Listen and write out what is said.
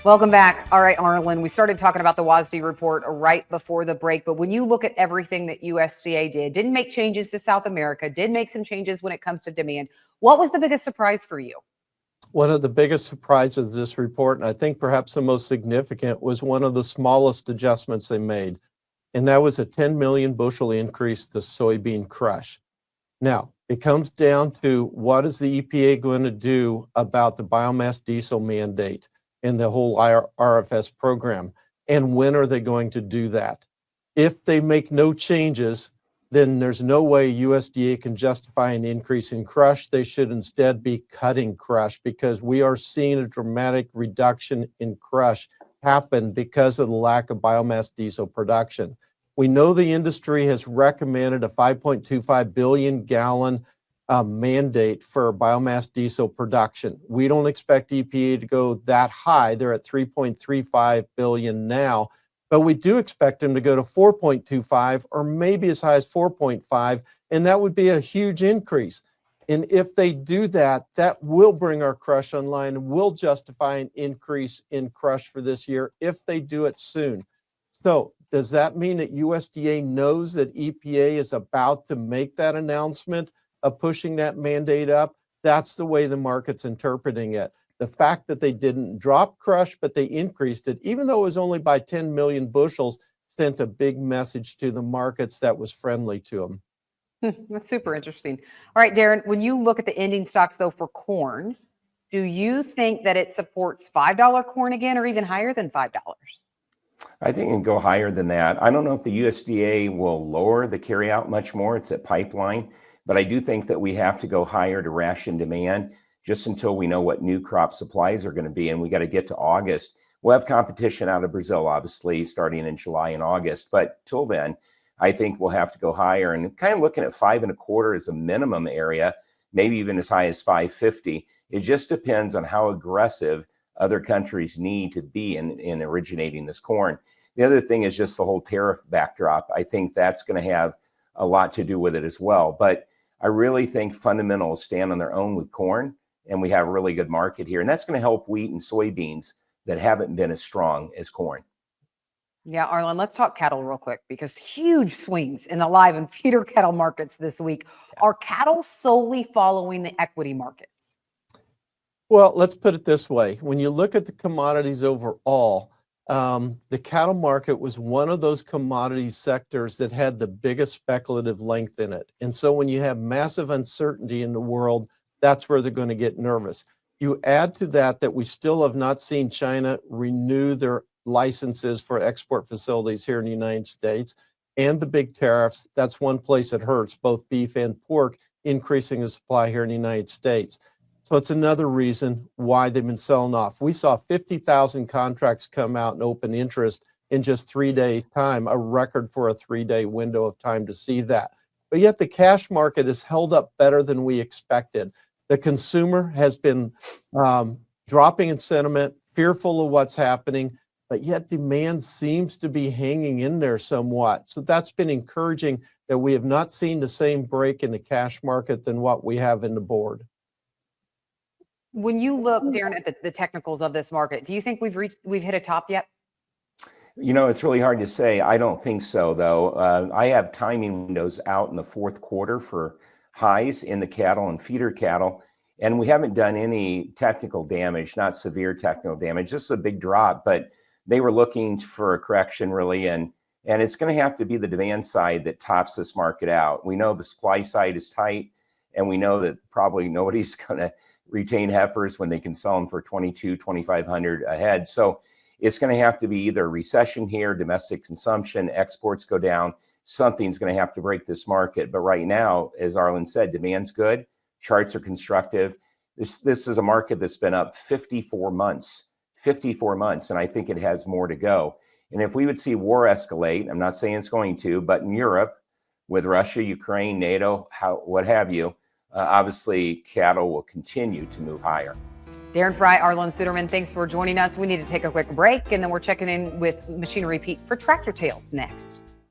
Welcome back. All right, Arlen, we started talking about the WSDA report right before the break, but when you look at everything that USDA didn't make changes to South America, did make some changes when it comes to demand. What was the biggest surprise for you? One of the biggest surprises of this report, and I think perhaps the most significant, was one of the smallest adjustments they made, and that was a 10 million bushel increase to soybean crush. Now, it comes down to what is the EPA going to do about the biomass diesel mandate and the whole RFS program, and when are they going to do that? If they make no changes, then there's no way USDA can justify an increase in crush. They should instead be cutting crush, because we are seeing a dramatic reduction in crush happen because of the lack of biomass diesel production. We know the industry has recommended a 5.25 billion gallon mandate for biomass diesel production. We don't expect EPA to go that high. They're at 3.35 billion now, but we do expect them to go to 4.25 or maybe as high as 4.5, and that would be a huge increase. And if they do that, that will bring our crush online and will justify an increase in crush for this year if they do it soon. So does that mean that USDA knows that EPA is about to make that announcement of pushing that mandate up? That's the way the market's interpreting it. The fact that they didn't drop crush, but they increased it, even though it was only by 10 million bushels, sent a big message to the markets that was friendly to them. That's super interesting. All right, Darren, when you look at the ending stocks, though, for corn, do you think that it supports $5 corn again or even higher than $5? I think it can go higher than that. I don't know if the USDA will lower the carryout much more. It's at pipeline. But I do think that we have to go higher to ration demand just until we know what new crop supplies are going to be. And we got to get to August. We'll have competition out of Brazil, obviously, starting in July and August. But till then, I think we'll have to go higher, and kind of looking at 5.25 as a minimum area, maybe even as high as 5.50. It just depends on how aggressive other countries need to be in originating this corn. The other thing is just the whole tariff backdrop. I think that's going to have a lot to do with it as well. But I really think fundamentals stand on their own with corn, and we have a really good market here. And that's going to help wheat and soybeans that haven't been as strong as corn. Yeah, Arlen, let's talk cattle real quick, because huge swings in the live and feeder cattle markets this week. Are cattle solely following the equity markets? Well, let's put it this way. When you look at the commodities overall, the cattle market was one of those commodity sectors that had the biggest speculative length in it. And so when you have massive uncertainty in the world, that's where they're going to get nervous. You add to that we still have not seen China renew their licenses for export facilities here in the United States, and the big tariffs. That's one place that hurts, both beef and pork, increasing the supply here in the United States. So it's another reason why they've been selling off. We saw 50,000 contracts come out and open interest in just 3 days' time, a record for a 3-day window of time to see that. But yet the cash market has held up better than we expected. The consumer has been dropping in sentiment, fearful of what's happening, but yet demand seems to be hanging in there somewhat. So that's been encouraging, that we have not seen the same break in the cash market than what we have in the board. When you look, Darren, at the technicals of this market, do you think we've hit a top yet? You know, it's really hard to say. I don't think so, though. I have timing windows out in the fourth quarter for highs in the cattle and feeder cattle, and we haven't done any technical damage, not severe technical damage, just a big drop. But they were looking for a correction, really, and it's going to have to be the demand side that tops this market out. We know the supply side is tight, and we know that probably nobody's going to retain heifers when they can sell them for $2,200-$2,500 a head. So it's going to have to be either a recession here, domestic consumption, exports go down. Something's going to have to break this market. But right now, as Arlen said, demand's good. Charts are constructive. This is a market that's been up 54 months, and I think it has more to go. And if we would see war escalate, I'm not saying it's going to, but in Europe, with Russia, Ukraine, NATO, what have you, obviously cattle will continue to move higher. Darren Fry, Arlen Suderman, thanks for joining us. We need to take a quick break, and then we're checking in with Machinery Pete for Tractor Tales next.